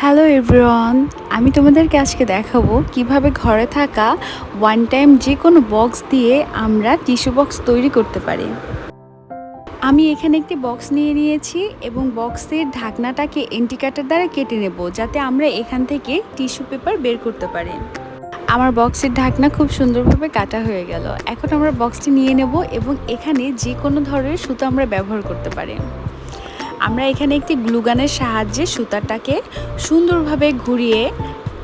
Hello everyone, আমি তোমাদেরকে আজকে দেখাবো কিভাবে ঘরে থাকা ওয়ান টাইম যে কোনো বক্স দিয়ে আমরা টিস্যু বক্স তৈরি করতে পারি। আমি এখানে একটি বক্স নিয়ে নিয়েছি এবং বক্সের ঢাকনাটাকে এন্টি কাটার দ্বারা কেটে নেব, যাতে আমরা এখান থেকে টিস্যু পেপার বের করতে পারি। আমার বক্সের ঢাকনা খুব সুন্দরভাবে কাটা হয়ে গেল। এখন আমরা বক্সটি নিয়ে নেব এবং এখানে যে কোনো ধরনের সুতো আমরা ব্যবহার করতে পারি। আমরা এখানে একটি গ্লুগানের সাহায্যে সুতাটাকে সুন্দরভাবে ঘুরিয়ে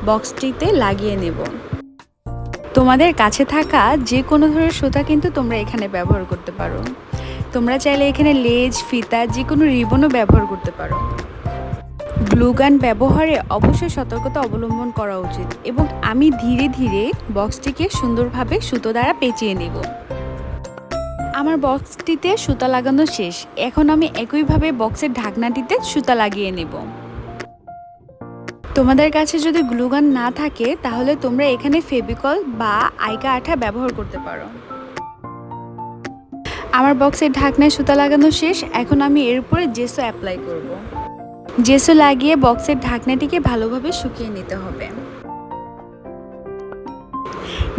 বক্সটিতে লাগিয়ে নেব। তোমাদের কাছে থাকা যে কোনো ধরনের সুতা কিন্তু তোমরা এখানে ব্যবহার করতে পারো। তোমরা চাইলে এখানে লেজ, ফিতা, যে কোনো রিবনও ব্যবহার করতে পারো। গ্লুগান ব্যবহারে অবশ্যই সতর্কতা অবলম্বন করা উচিত এবং আমি ধীরে ধীরে বক্সটিকে সুন্দরভাবে সুতো দ্বারা পেঁচিয়ে নেব। আমার বক্সটিতে সুতা লাগানো শেষ। এখন আমি একইভাবে বক্সের ঢাকনাটিতে সুতা লাগিয়ে নেব। তোমাদের কাছে যদি গ্লুগান না থাকে তাহলে তোমরা এখানে ফেভিকল বা আইকা আঠা ব্যবহার করতে পারো। আমার বক্সের ঢাকনায় সুতা লাগানো শেষ। এখন আমি এর উপরে জেসো অ্যাপ্লাই করব। জেসো লাগিয়ে বক্সের ঢাকনাটিকে ভালোভাবে শুকিয়ে নিতে হবে।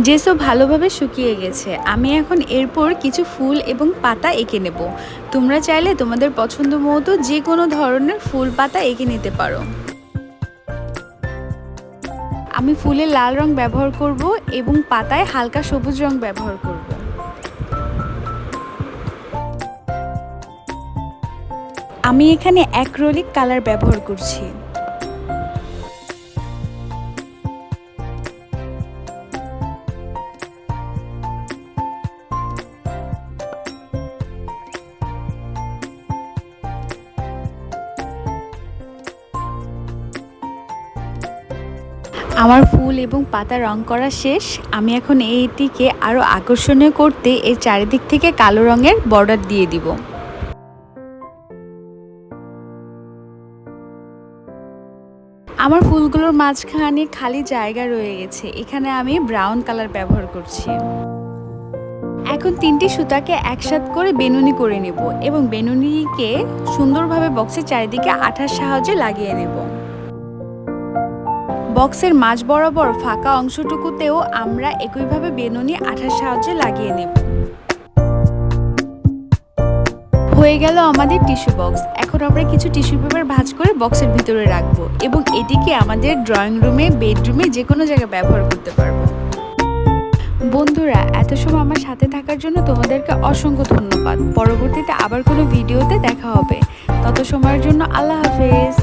জেসো ভালোভাবে শুকিয়ে গেছে। আমি এখন এরপর কিছু ফুল এবং পাতা এঁকে নেব। তোমরা চাইলে তোমাদের পছন্দ মতো যে কোনো ধরনের ফুল পাতা এঁকে নিতে পারো। আমি ফুলে লাল রং ব্যবহার করব এবং পাতায় হালকা সবুজ রং ব্যবহার করব। আমি এখানে অ্যাক্রিলিক কালার ব্যবহার করছি। আমার ফুল এবং পাতা রং করা শেষ। আমি এখন এইটিকে আরও আকর্ষণীয় করতে এর চারিদিক থেকে কালো রঙের বর্ডার দিয়ে দিব। আমার ফুলগুলোর মাঝখানে খালি জায়গা রয়ে গেছে, এখানে আমি ব্রাউন কালার ব্যবহার করছি। এখন তিনটি সুতাকে একসাথে করে বেনুনি করে নেব এবং বেনুনিকে সুন্দরভাবে বক্সের চারিদিকে আঠার সাহায্যে লাগিয়ে নেব। বক্সের মাঝ বরাবর ফাঁকা অংশটুকুতেও আমরা একইভাবে বেনুনি আঠার সাহায্যে লাগিয়ে নেব। হয়ে গেল আমাদের টিস্যু বক্স। এখন আমরা কিছু টিস্যু পেপার ভাঁজ করে বক্সের ভিতরে রাখবো এবং এটিকে আমাদের ড্রয়িং রুমে, বেডরুমে যে কোনো জায়গায় ব্যবহার করতে পারবো। বন্ধুরা, এত সময় আমার সাথে থাকার জন্য তোমাদেরকে অসংখ্য ধন্যবাদ। পরবর্তীতে আবার কোনো ভিডিওতে দেখা হবে। তত সময়ের জন্য আল্লাহ হাফেজ।